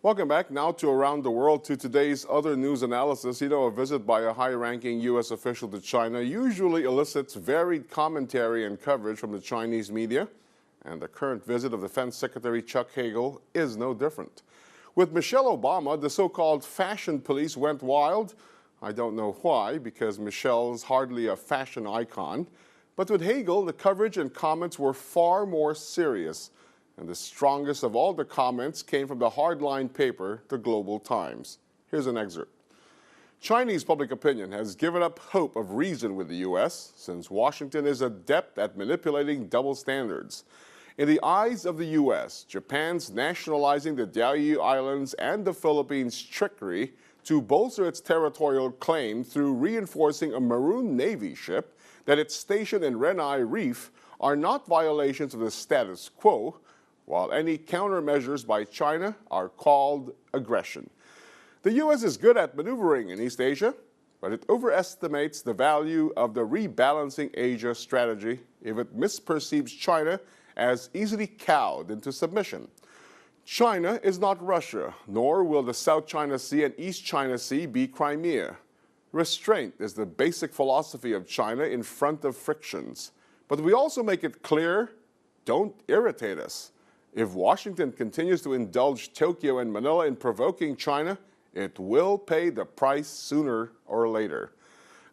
Welcome back now to Around the World. To today's other news analysis. A visit by a high-ranking U.S. official to China usually elicits varied commentary and coverage from the Chinese media, and the current visit of Defense Secretary Chuck Hagel is no different. With Michelle Obama, the so-called fashion police went wild. I don't know why, because Michelle's hardly a fashion icon. But with Hagel, the coverage and comments were far more serious. And the strongest of all the comments came from the hardline paper, the Global Times. Here's an excerpt. Chinese public opinion has given up hope of reason with the U.S. since Washington is adept at manipulating double standards. In the eyes of the U.S., Japan's nationalizing the Diaoyu Islands and the Philippines' trickery to bolster its territorial claim through reinforcing a Maroon Navy ship that it's stationed in Renai Reef are not violations of the status quo, while any countermeasures by China are called aggression. The U.S. is good at maneuvering in East Asia, but it overestimates the value of the rebalancing Asia strategy if it misperceives China as easily cowed into submission. China is not Russia, nor will the South China Sea and East China Sea be Crimea. Restraint is the basic philosophy of China in front of frictions. But we also make it clear, don't irritate us. If Washington continues to indulge Tokyo and Manila in provoking China, it will pay the price sooner or later.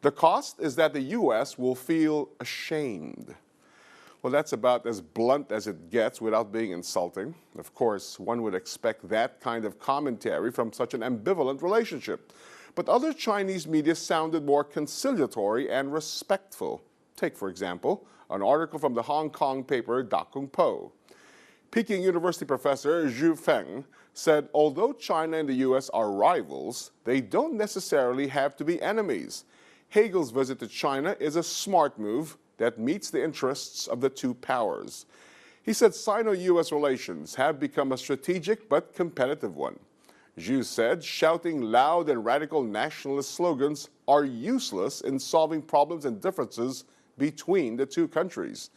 The cost is that the U.S. will feel ashamed. Well, that's about as blunt as it gets without being insulting. Of course, one would expect that kind of commentary from such an ambivalent relationship. But other Chinese media sounded more conciliatory and respectful. Take, for example, an article from the Hong Kong paper Da Kung Po. Peking University professor Zhu Feng said although China and the U.S. are rivals, they don't necessarily have to be enemies. Hagel's visit to China is a smart move that meets the interests of the two powers. He said Sino-U.S. relations have become a strategic but competitive one. Zhu said shouting loud and radical nationalist slogans are useless in solving problems and differences between the two countries.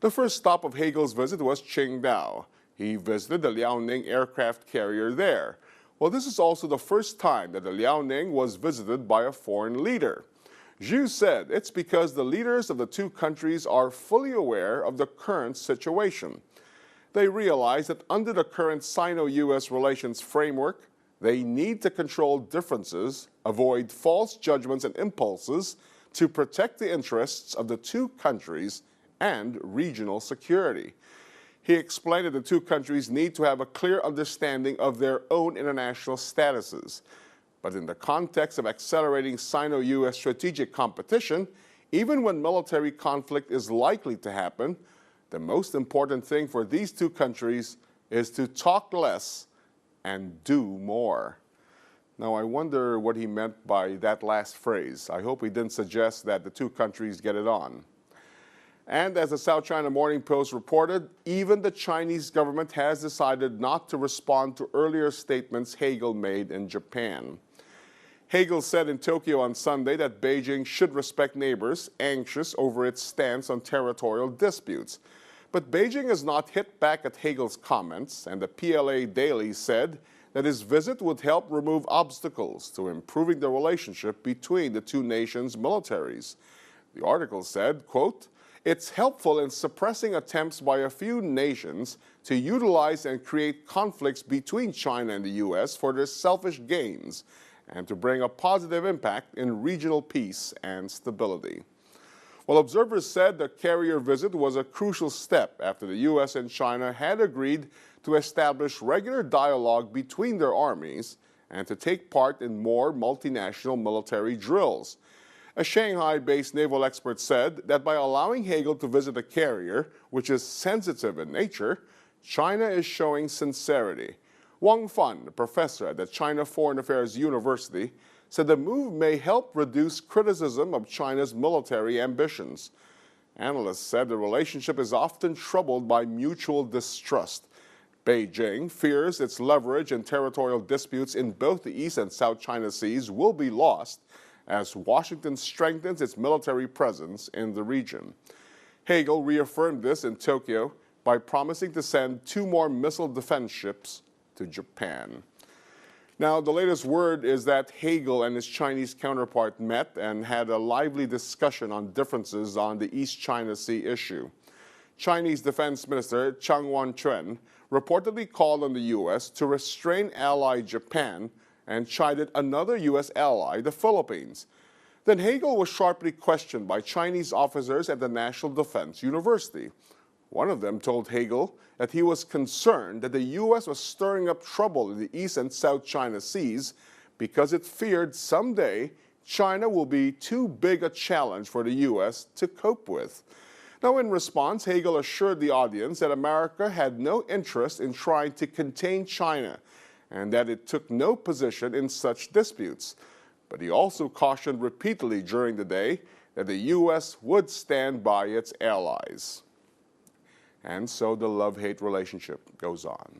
The first stop of Hagel's visit was Qingdao. He visited the Liaoning aircraft carrier there. Well, this is also the first time that the Liaoning was visited by a foreign leader. Zhu said it's because the leaders of the two countries are fully aware of the current situation. They realize that under the current Sino-U.S. relations framework, they need to control differences, avoid false judgments and impulses to protect the interests of the two countries and regional security. He explained that the two countries need to have a clear understanding of their own international statuses. But in the context of accelerating Sino-U.S. strategic competition, even when military conflict is likely to happen, the most important thing for these two countries is to talk less and do more. Now, I wonder what he meant by that last phrase. I hope he didn't suggest that the two countries get it on. And as the South China Morning Post reported, even the Chinese government has decided not to respond to earlier statements Hagel made in Japan. Hagel said in Tokyo on Sunday that Beijing should respect neighbors anxious over its stance on territorial disputes. But Beijing has not hit back at Hagel's comments, and the PLA Daily said that his visit would help remove obstacles to improving the relationship between the two nations' militaries. The article said, quote, "It's helpful in suppressing attempts by a few nations to utilize and create conflicts between China and the U.S. for their selfish gains and to bring a positive impact in regional peace and stability." Well, observers said the carrier visit was a crucial step after the U.S. and China had agreed to establish regular dialogue between their armies and to take part in more multinational military drills. A Shanghai-based naval expert said that by allowing Hagel to visit a carrier, which is sensitive in nature, China is showing sincerity. Wang Fan, a professor at the China Foreign Affairs University, said the move may help reduce criticism of China's military ambitions. Analysts said the relationship is often troubled by mutual distrust. Beijing fears its leverage in territorial disputes in both the East and South China Seas will be lost as Washington strengthens its military presence in the region. Hagel reaffirmed this in Tokyo by promising to send 2 more missile defense ships to Japan. Now, the latest word is that Hagel and his Chinese counterpart met and had a lively discussion on differences on the East China Sea issue. Chinese Defense Minister Chang Wan-chuen reportedly called on the U.S. to restrain ally Japan and chided another U.S. ally, the Philippines. Then Hagel was sharply questioned by Chinese officers at the National Defense University. One of them told Hagel that he was concerned that the U.S. was stirring up trouble in the East and South China Seas because it feared someday China will be too big a challenge for the U.S. to cope with. Now, in response, Hagel assured the audience that America had no interest in trying to contain China and that it took no position in such disputes. But he also cautioned repeatedly during the day that the U.S. would stand by its allies. And so the love-hate relationship goes on.